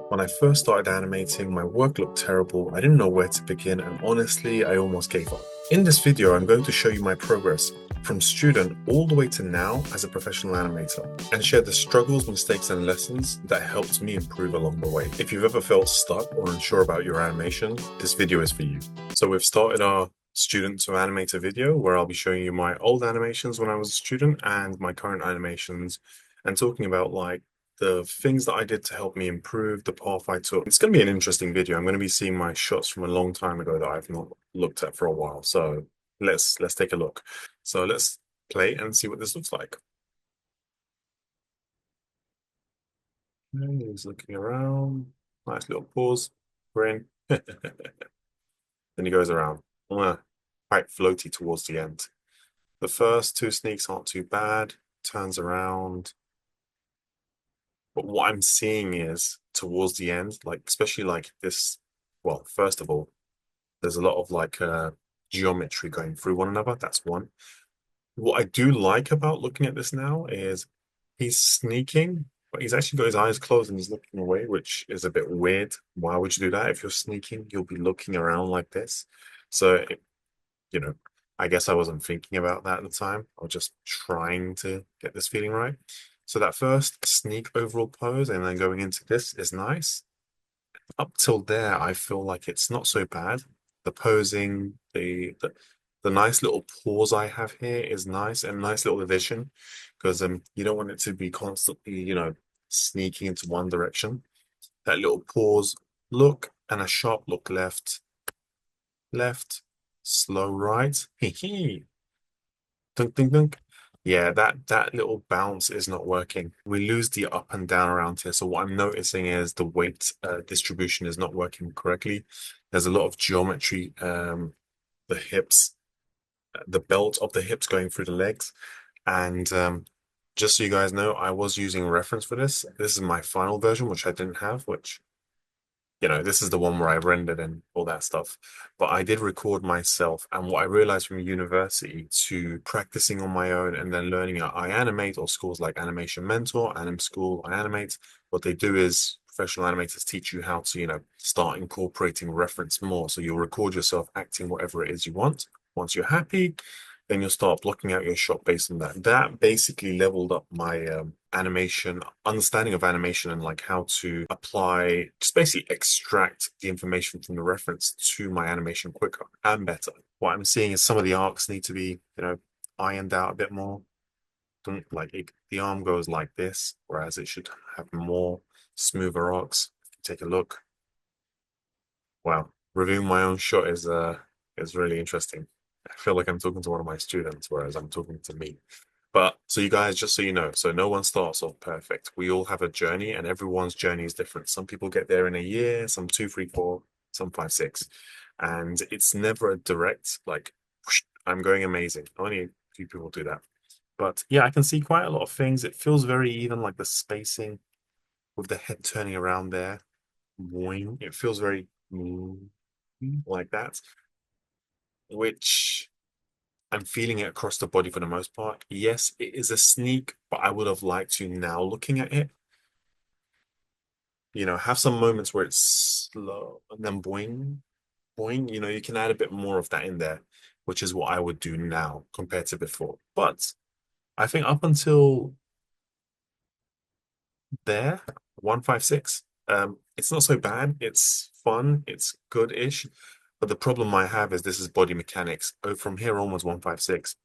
When I first started animating, my work looked terrible, I didn't know where to begin, and honestly, I almost gave up. In this video, I'm going to show you my progress from student all the way to now as a professional animator, and share the struggles, mistakes, and lessons that helped me improve along the way. If you've ever felt stuck or unsure about your animation, this video is for you. So we've started our student to animator video where I'll be showing you my old animations when I was a student and my current animations, and talking about like the things that I did to help me improve, the path I took. It's going to be an interesting video. I'm going to be seeing my shots from a long time ago that I've not looked at for a while. So let's take a look. So let's play and see what this looks like. And he's looking around. Nice little pause. Grin. Then he goes around. Quite floaty towards the end. The first two sneaks aren't too bad. Turns around. But what I'm seeing is towards the end, like especially like this, well, first of all, there's a lot of like geometry going through one another. That's one. What I do like about looking at this now is he's sneaking, but he's actually got his eyes closed and he's looking away, which is a bit weird. Why would you do that? If you're sneaking, you'll be looking around like this. So, you know, I guess I wasn't thinking about that at the time. I was just trying to get this feeling right. So that first sneak overall pose and then going into this is nice. Up till there, I feel like it's not so bad. The posing, the nice little pause I have here is nice, and nice little addition, because you don't want it to be constantly, sneaking into one direction. That little pause look and a sharp look left, left, slow right. Hee dunk dunk dunk. Yeah, that little bounce is not working. We lose the up and down around here. So what I'm noticing is the weight distribution is not working correctly. There's a lot of geometry, the hips, the belt of the hips going through the legs. And just so you guys know, I was using a reference for this. This is my final version, which I didn't have, which this is the one where I rendered and all that stuff. But I did record myself. And what I realized from university to practicing on my own and then learning at iAnimate or schools like Animation Mentor, Anim School, iAnimate, what they do is professional animators teach you how to, start incorporating reference more. So you'll record yourself acting whatever it is you want. Once you're happy, then you'll start blocking out your shot based on that. That basically leveled up my animation, understanding of animation and like how to apply, just basically extract the information from the reference to my animation quicker and better. What I'm seeing is some of the arcs need to be, ironed out a bit more. Don't like it, the arm goes like this, whereas it should have more smoother arcs. Take a look. Wow, reviewing my own shot is really interesting. I feel like I'm talking to one of my students, whereas I'm talking to me. But so you guys, just so you know, so no one starts off perfect. We all have a journey, and everyone's journey is different. Some people get there in a year, some two, three, four, some five, six, and it's never a direct like whoosh, I'm going amazing. Only a few people do that. But yeah, I can see quite a lot of things. It feels very even, like the spacing with the head turning around there. Boing. It feels very like that, which I'm feeling it across the body for the most part. Yes, it is a sneak, but I would have liked to now looking at it, have some moments where it's slow and then boing, boing, you can add a bit more of that in there, which is what I would do now compared to before. But I think up until there, 156, it's not so bad. It's fun. It's good-ish. But the problem I have is this is body mechanics. Oh, from here onwards, 156.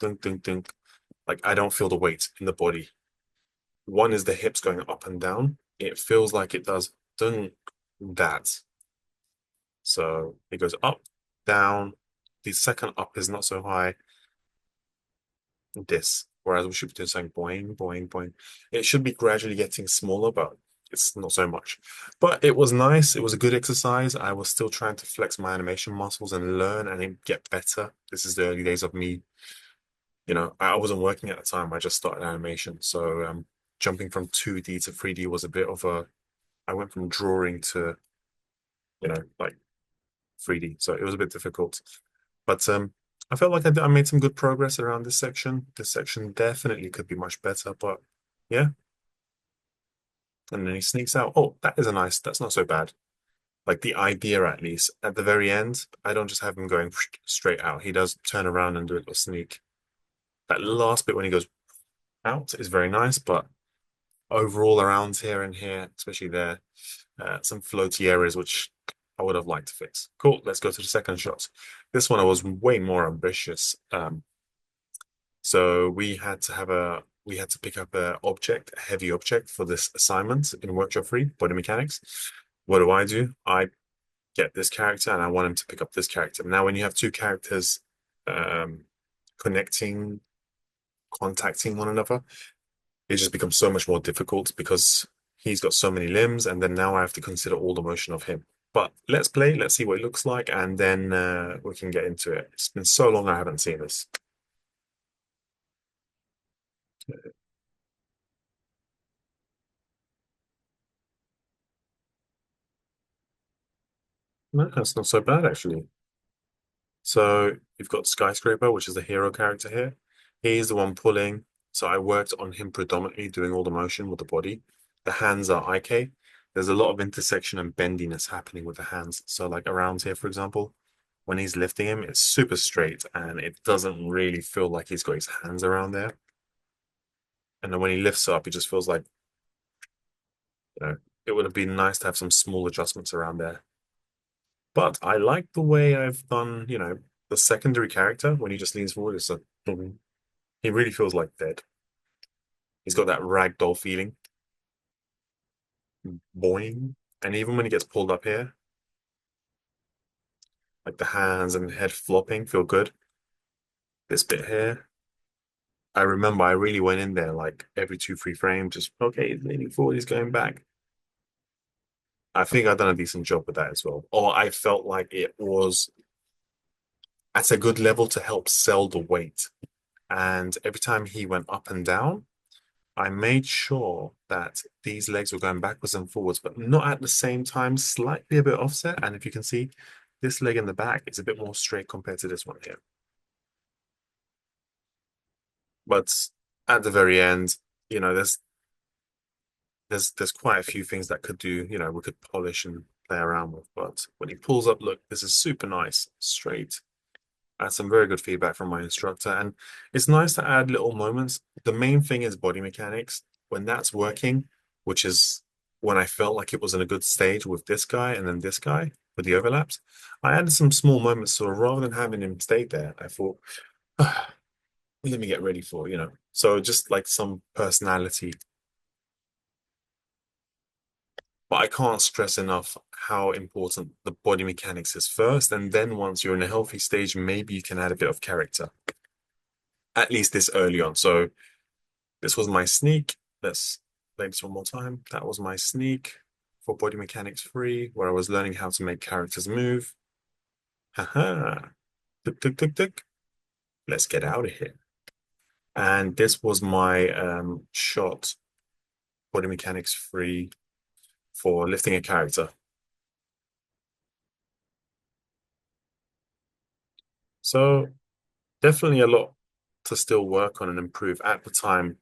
Dunk, dunk, dunk. Like I don't feel the weight in the body. One is the hips going up and down. It feels like it does dunk that. So it goes up, down. The second up is not so high. This. Whereas we should be doing something boing, boing, boing. It should be gradually getting smaller, but it's not so much. But it was nice. It was a good exercise. I was still trying to flex my animation muscles and learn and get better. This is the early days of me. I wasn't working at the time. I just started animation. So jumping from 2D to 3D was a bit of I went from drawing to, like 3D. So it was a bit difficult. But I felt like I made some good progress around this section. This section definitely could be much better. But yeah, and then he sneaks out. Oh, that is a nice, that's not so bad. Like the idea, at least, at the very end, I don't just have him going straight out. He does turn around and do a little sneak. That last bit when he goes out is very nice, but overall around here and here, especially there, some floaty areas which I would have liked to fix. Cool, let's go to the second shot. This one I was way more ambitious. So we had to pick up a object, a heavy object for this assignment in Workshop 3, body mechanics. What do? I get this character and I want him to pick up this character. Now, when you have two characters um, connecting, contacting one another, it just becomes so much more difficult because he's got so many limbs, and then now I have to consider all the motion of him. But let's play, let's see what it looks like, and then we can get into it. It's been so long I haven't seen this. No, that's not so bad actually. So you've got Skyscraper, which is the hero character here. He's the one pulling. So I worked on him predominantly, doing all the motion with the body. The hands are IK. There's a lot of intersection and bendiness happening with the hands. So like around here, for example, when he's lifting him, it's super straight and it doesn't really feel like he's got his hands around there. And then when he lifts up, it just feels like, it would have been nice to have some small adjustments around there. But I like the way I've done, the secondary character when he just leans forward. It's a he really feels like dead. He's got that ragdoll feeling. Boing. And even when he gets pulled up here, like the hands and head flopping feel good. This bit here, I remember I really went in there like every 2, 3 frames, just okay, he's leaning forward, he's going back. I think I've done a decent job with that as well. Or I felt like it was at a good level to help sell the weight. And every time he went up and down, I made sure that these legs were going backwards and forwards, but not at the same time, slightly a bit offset. And if you can see, this leg in the back is a bit more straight compared to this one here. But at the very end, there's quite a few things that could do, we could polish and play around with. But when he pulls up, look, this is super nice, straight. I had some very good feedback from my instructor, and it's nice to add little moments. The main thing is body mechanics. When that's working, which is when I felt like it was in a good stage with this guy and then this guy with the overlaps, I added some small moments. So rather than having him stay there, I thought, let me get ready for, So just like some personality. But I can't stress enough how important the body mechanics is first. And then once you're in a healthy stage, maybe you can add a bit of character, at least this early on. So this was my sneak. Let's play this one more time. That was my sneak for Body Mechanics 3, where I was learning how to make characters move. Haha. Tuk, tuk, tuk, tuk. Let's get out of here. And this was my shot, Body Mechanics 3, for lifting a character. So definitely a lot to still work on and improve at the time,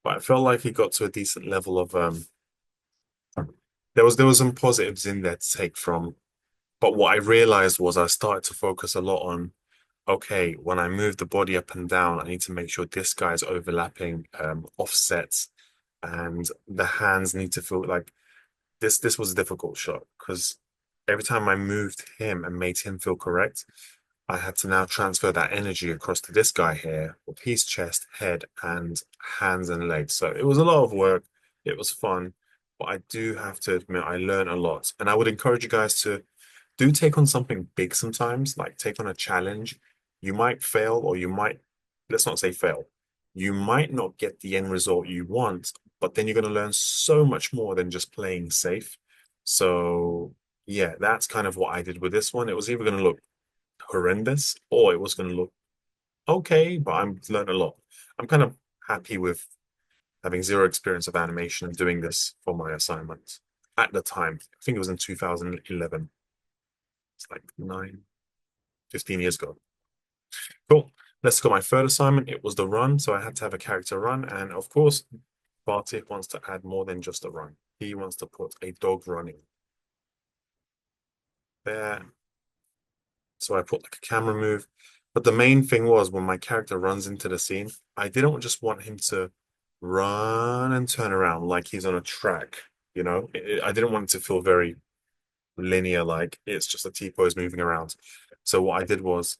but I felt like he got to a decent level of there was some positives in there to take from. But what I realized was I started to focus a lot on, okay, when I move the body up and down, I need to make sure this guy's overlapping offsets, and the hands need to feel like this was a difficult shot because every time I moved him and made him feel correct, I had to now transfer that energy across to this guy here with his chest, head, and hands and legs. So it was a lot of work. It was fun, but I do have to admit I learned a lot. And I would encourage you guys to do take on something big sometimes, like take on a challenge. You might fail, or you might, let's not say fail. You might not get the end result you want, but then you're going to learn so much more than just playing safe. So yeah, that's kind of what I did with this one. It was either going to look horrendous or it was going to look okay, but I'm learned a lot. I'm kind of happy with having zero experience of animation and doing this for my assignment at the time. I think it was in 2011. It's like 15 years ago. Cool. Let's go. My third assignment. It was the run. So I had to have a character run. And of course, Fatih wants to add more than just a run. He wants to put a dog running there. So I put like a camera move. But the main thing was when my character runs into the scene, I didn't just want him to run and turn around like he's on a track, you know? I didn't want it to feel very linear, like it's just a T-pose moving around. So what I did was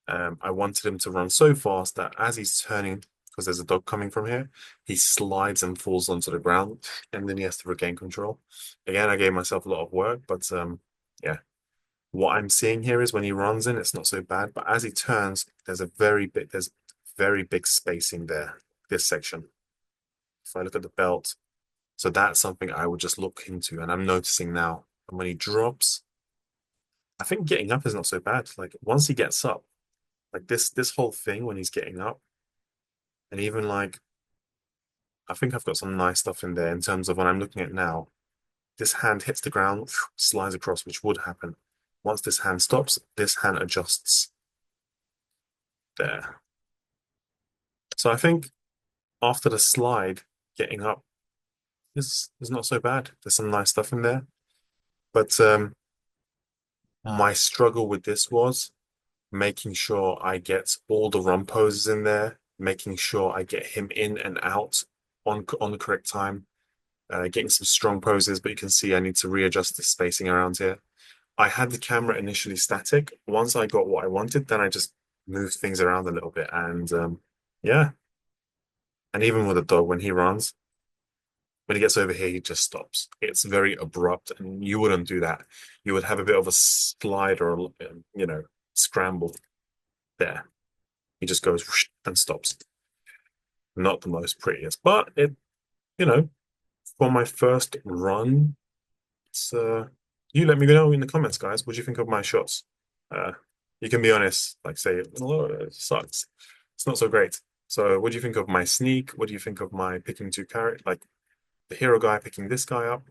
I wanted him to run so fast that as he's turning, because there's a dog coming from here, he slides and falls onto the ground, and then he has to regain control. Again, I gave myself a lot of work, but yeah. What I'm seeing here is when he runs in, it's not so bad, but as he turns, there's very big spacing there, this section. If I look at the belt, so that's something I would just look into, and I'm noticing now. And when he drops, I think getting up is not so bad. Like once he gets up, like this whole thing when he's getting up, and even like I think I've got some nice stuff in there in terms of when I'm looking at now. This hand hits the ground, slides across, which would happen. Once this hand stops, this hand adjusts there. So I think after the slide, getting up is not so bad. There's some nice stuff in there. But my struggle with this was making sure I get all the run poses in there, making sure I get him in and out on the correct time, getting some strong poses, but you can see I need to readjust the spacing around here. I had the camera initially static. Once I got what I wanted, then I just moved things around a little bit. And yeah, and even with a dog, when he runs, when he gets over here, he just stops. It's very abrupt, and you wouldn't do that. You would have a bit of a slide or, scramble there. He just goes whoosh and stops. Not the most prettiest, but you know, for my first run, it's you let me know in the comments, guys. What do you think of my shots? Uh, you can be honest, like say, oh, it sucks. It's not so great. So, what do you think of my sneak? What do you think of my picking two characters, like the hero guy picking this guy up?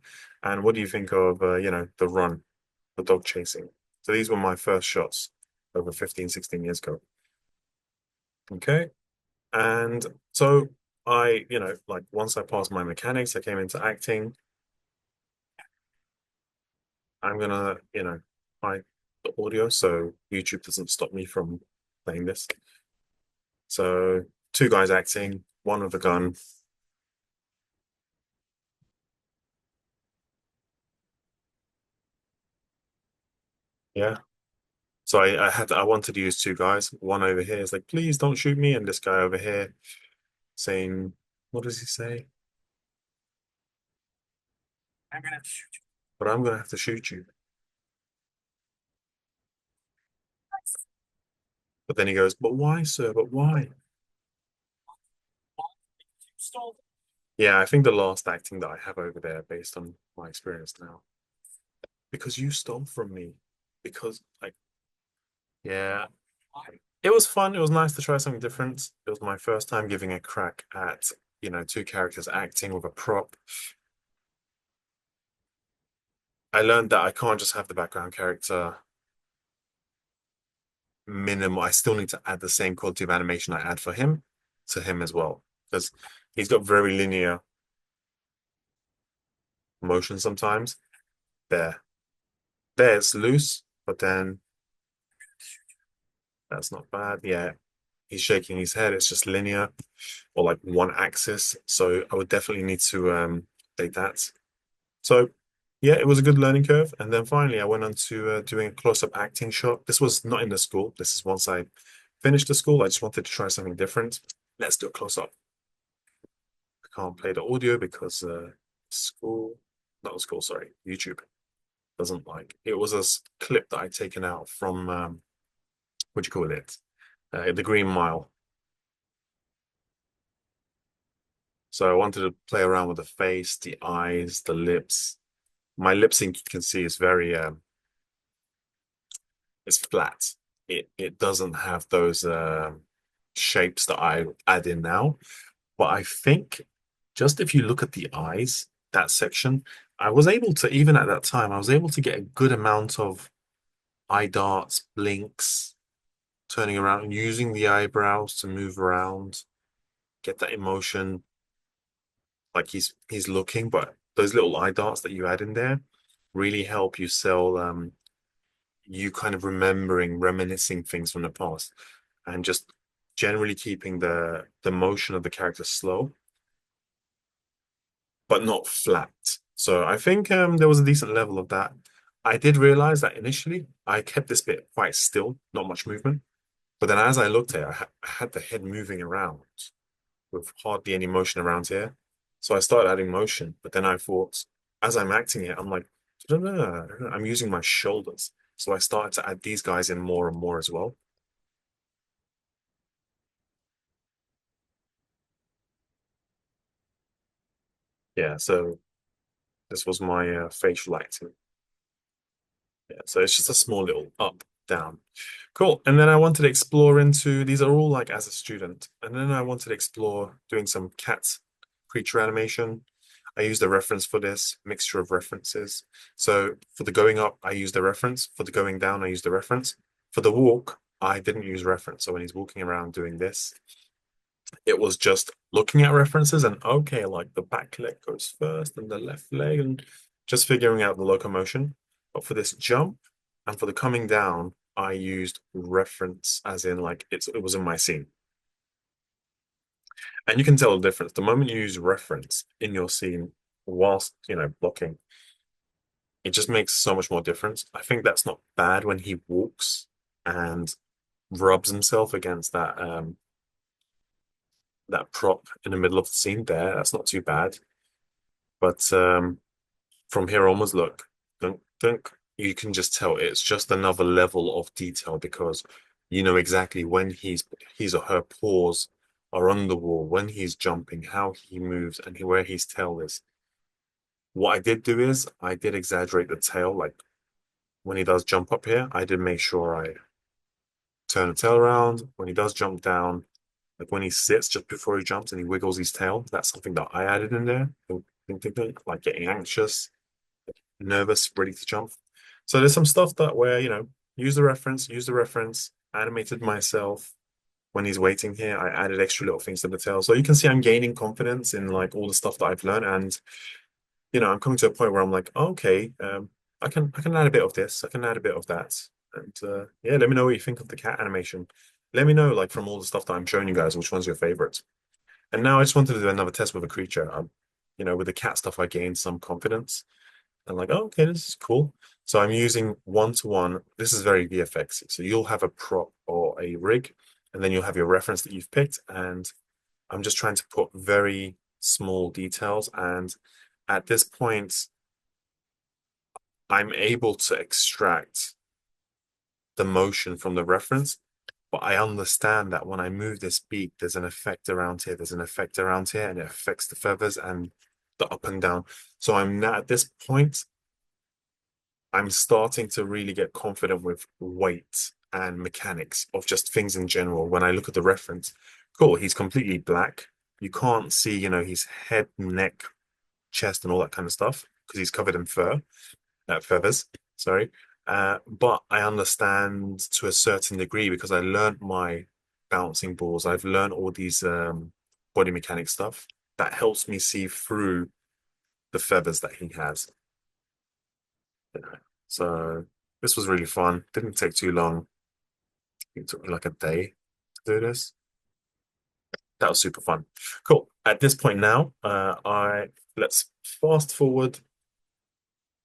And what do you think of, the run, the dog chasing? So these were my first shots over 15, 16 years ago. Okay. And so like once I passed my mechanics, I came into acting. I'm gonna, hide the audio so YouTube doesn't stop me from playing this. So two guys acting, one with a gun. Yeah. So I wanted to use two guys. One over here is like, please don't shoot me, and this guy over here saying, what does he say? I'm gonna shoot you. But I'm gonna have to shoot you. But then he goes, but why, sir? But why? Yeah, I think the last acting that I have over there, based on my experience now, because you stole from me. Because, like, yeah, it was fun. It was nice to try something different. It was my first time giving a crack at, two characters acting with a prop. I learned that I can't just have the background character minimal. I still need to add the same quality of animation I add for him to him as well. Because he's got very linear motion sometimes. There. There it's loose, but then that's not bad. Yeah, he's shaking his head. It's just linear or like one axis. So I would definitely need to update that. So yeah, it was a good learning curve. And then finally, I went on to doing a close-up acting shot. This was not in the school. This is once I finished the school. I just wanted to try something different. Let's do a close-up. I can't play the audio because school, not school, sorry, YouTube doesn't like. It was a clip that I'd taken out from what do you call it? The Green Mile. So I wanted to play around with the face, the eyes, the lips. My lip sync, you can see, is very it's flat. It doesn't have those shapes that I add in now. But I think just if you look at the eyes, that section, I was able to, even at that time, I was able to get a good amount of eye darts, blinks, turning around, using the eyebrows to move around, get that emotion. like he's looking, but those little eye darts that you add in there really help you sell you kind of remembering, reminiscing things from the past, and just generally keeping the motion of the character slow, but not flat. So I think there was a decent level of that. I did realize that initially I kept this bit quite still, not much movement. But then as I looked at it, I had the head moving around with hardly any motion around here. So I started adding motion, but then I thought, as I'm acting it, I'm like, I'm using my shoulders. So I started to add these guys in more and more as well. Yeah, so this was my facial acting. Yeah, so it's just a small little up, down. Cool. And then I wanted to explore into these are all like as a student. And then I wanted to explore doing some cat creature animation. I used a reference for this, mixture of references. So for the going up, I used a reference. For the going down, I used a reference. For the walk, I didn't use reference. So when he's walking around doing this, it was just looking at references and okay, like the back leg goes first and the left leg and just figuring out the locomotion. But for this jump and for the coming down, I used reference as in like it was in my scene. And you can tell the difference. The moment you use reference in your scene whilst, blocking, it just makes so much more difference. I think that's not bad when he walks and rubs himself against that prop in the middle of the scene there. That's not too bad. But from here onwards, look, don't you can just tell it's just another level of detail because you know exactly when his or her paws are on the wall, when he's jumping, how he moves, and where his tail is. What I did do is I did exaggerate the tail, like when he does jump up here, I did make sure I turn the tail around. When he does jump down, like when he sits just before he jumps and he wiggles his tail, that's something that I added in there. Like getting anxious, nervous, ready to jump. So there's some stuff that where, use the reference, animated myself. When he's waiting here, I added extra little things to the tail. So you can see I'm gaining confidence in like all the stuff that I've learned. And, I'm coming to a point where I'm like, oh, okay, I can add a bit of this, I can add a bit of that. And yeah, let me know what you think of the cat animation. Let me know, like from all the stuff that I'm showing you guys, which one's your favorite. And now I just wanted to do another test with a creature. With the cat stuff, I gained some confidence. I'm like, oh, okay, this is cool. So I'm using one-to-one. This is very VFX. So you'll have a prop or a rig, and then you'll have your reference that you've picked. And I'm just trying to put very small details. And at this point, I'm able to extract the motion from the reference. But I understand that when I move this beak, there's an effect around here, there's an effect around here, and it affects the feathers and the up and down. So I'm now at this point, I'm starting to really get confident with weight and mechanics of just things in general. When I look at the reference, cool, he's completely black. You can't see, his head, neck, chest, and all that kind of stuff because he's covered in feathers. Sorry. But I understand to a certain degree because I learned my bouncing balls. I've learned all these body mechanic stuff that helps me see through the feathers that he has. So this was really fun. Didn't take too long. It took me like a day to do this. That was super fun. Cool. At this point now, I let's fast forward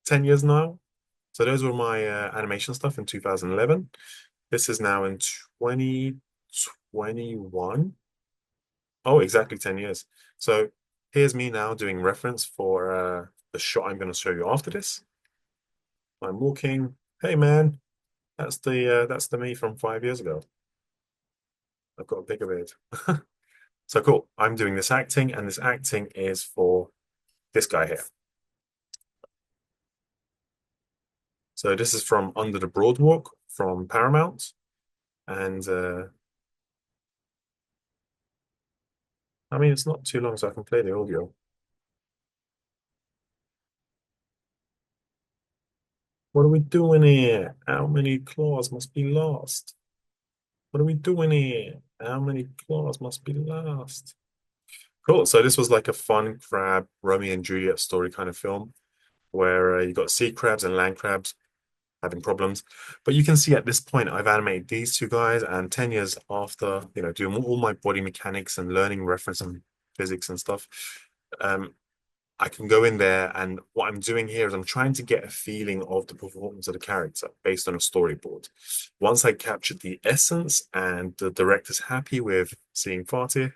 10 years now. So those were my animation stuff in 2011. This is now in 2021. Oh, exactly 10 years. So here's me now doing reference for the shot I'm going to show you after this. I'm walking. Hey man, that's the me from 5 years ago. I've got a bigger beard. So cool. I'm doing this acting, and this acting is for this guy here. So this is from Under the Broadwalk from Paramount. And I mean, it's not too long, so I can play the audio. What are we doing here? How many claws must be lost? What are we doing here? How many claws must be lost? Cool. So this was like a fun crab, Romeo and Juliet story kind of film where you got sea crabs and land crabs having problems. But you can see at this point, I've animated these two guys, and 10 years after, doing all my body mechanics and learning reference and physics and stuff, um, I can go in there, and what I'm doing here is I'm trying to get a feeling of the performance of the character based on a storyboard. Once I captured the essence and the director's happy with seeing Fatih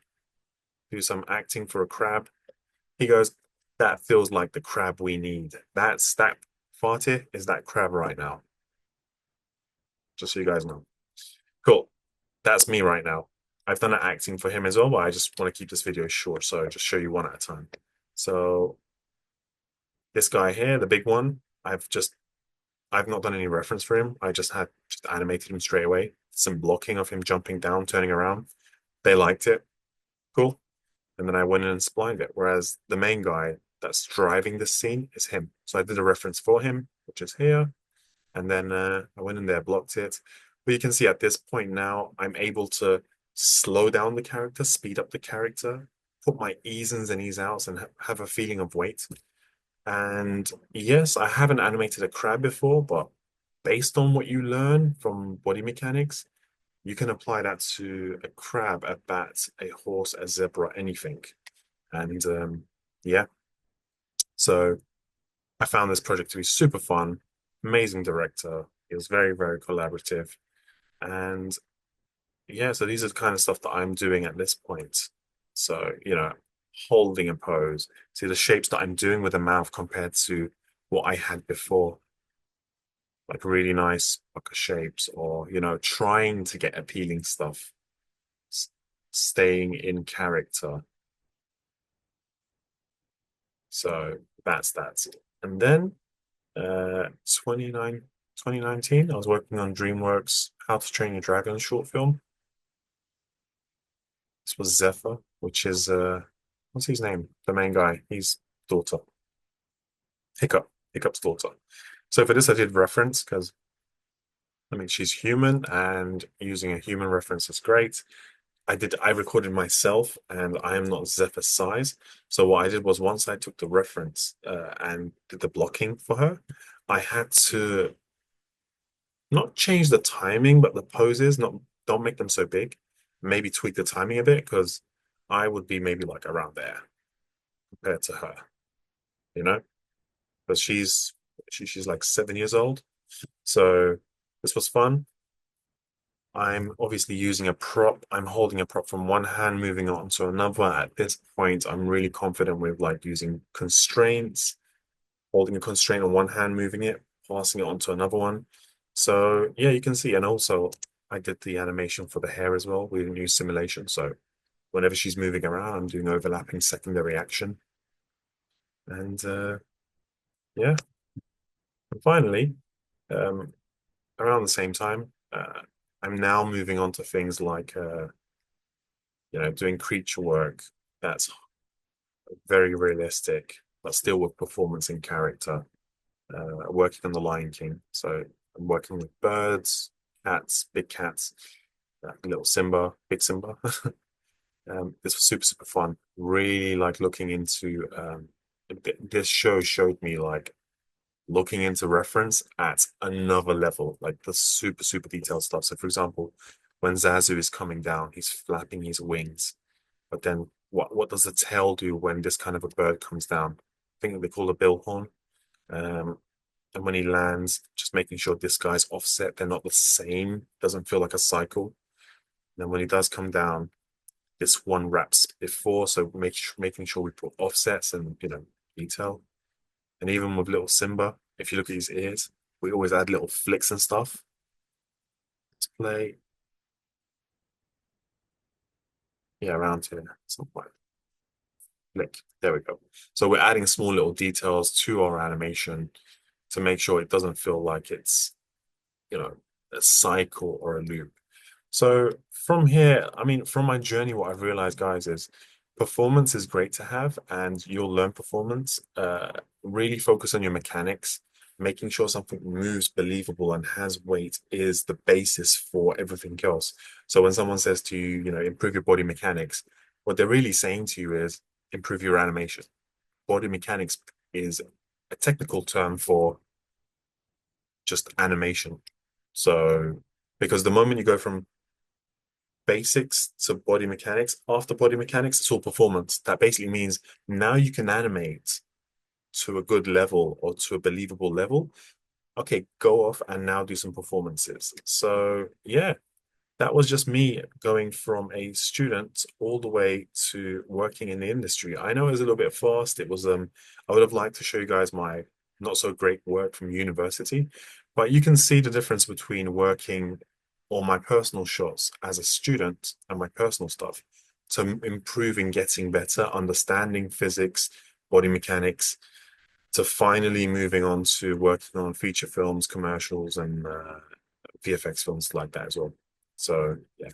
do some acting for a crab, he goes, that feels like the crab we need. That Fatih is that crab right now, just so you guys know. Cool. That's me right now. I've done an acting for him as well, but I just want to keep this video short, so just show you one at a time. So this guy here, the big one, I've not done any reference for him. I just animated him straight away. Some blocking of him jumping down, turning around. They liked it. Cool. And then I went in and splined it. Whereas the main guy that's driving this scene is him. So I did a reference for him, which is here. And then I went in there, blocked it. But you can see at this point now, I'm able to slow down the character, speed up the character, put my ease ins and ease outs, and have a feeling of weight. And yes, I haven't animated a crab before, but based on what you learn from body mechanics, you can apply that to a crab, a bat, a horse, a zebra, anything. And yeah, so I found this project to be super fun, amazing director. It was very, very collaborative. And yeah, so these are the kind of stuff that I'm doing at this point. So, holding a pose. See the shapes that I'm doing with the mouth compared to what I had before, like really nice pucker shapes, or, trying to get appealing stuff, staying in character. So that's that. And then 2019, I was working on DreamWorks How to Train Your Dragon short film. This was Zephyr, which is what's his name? The main guy. He's daughter. Hiccup's daughter. So for this, I did reference because she's human, and using a human reference is great. I recorded myself, and I am not Zephyr's size. So what I did was, once I took the reference and did the blocking for her, I had to not change the timing, but the poses, not don't make them so big. Maybe tweak the timing a bit, because I would be maybe like around there compared to her, you know, because she's like 7 years old. So this was fun. I'm obviously using a prop. I'm holding a prop from one hand, moving on to another. At this point, I'm really confident with like using constraints, holding a constraint on one hand, moving it, passing it onto another one. So yeah, you can see. And also, I did the animation for the hair as well. We didn't use simulation. So whenever she's moving around, I'm doing overlapping secondary action. And yeah, and finally, um, around the same time, I'm now moving on to things like doing creature work that's very realistic, but still with performance and character. Working on the Lion King, so I'm working with birds, cats, big cats, little Simba, big Simba. This was super fun. Really like looking into this show showed me like looking into reference at another level, like the super detailed stuff. So for example, when Zazu is coming down, he's flapping his wings. But then what does the tail do when this kind of a bird comes down? I think they call it a billhorn. Um, and when he lands, just making sure this guy's offset, they're not the same, doesn't feel like a cycle. And then when he does come down, this one wraps before, so making sure we put offsets and detail. And even with little Simba, if you look at his ears, we always add little flicks and stuff. Let's play, yeah, around here, some point. Flick, there we go. So we're adding small little details to our animation to make sure it doesn't feel like it's you know, a cycle or a loop. So from here, from my journey, what I've realized, guys, is performance is great to have, and you'll learn performance. Really focus on your mechanics. Making sure something moves believable and has weight is the basis for everything else. So when someone says to you, improve your body mechanics, what they're really saying to you is improve your animation. Body mechanics is a technical term for just animation. So, because the moment you go from basics to body mechanics, after body mechanics, it's all performance. That basically means now you can animate to a good level or to a believable level. Okay, go off and now do some performances. So, yeah, that was just me going from a student all the way to working in the industry. I know it was a little bit fast. It was I would have liked to show you guys my not so great work from university, but you can see the difference between working on my personal shots as a student and my personal stuff to improving, getting better, understanding physics, body mechanics, to finally moving on to working on feature films, commercials, and VFX films like that as well. So, yeah.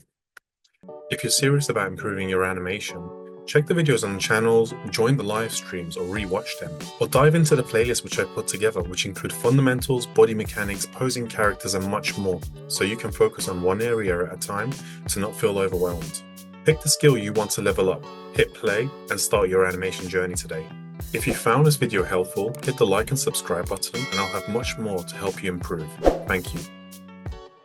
If you're serious about improving your animation, check the videos on the channels, join the live streams or rewatch them, or dive into the playlist which I put together, which include fundamentals, body mechanics, posing characters, and much more, so you can focus on one area at a time to not feel overwhelmed. Pick the skill you want to level up, hit play, and start your animation journey today. If you found this video helpful, hit the like and subscribe button, and I'll have much more to help you improve. Thank you.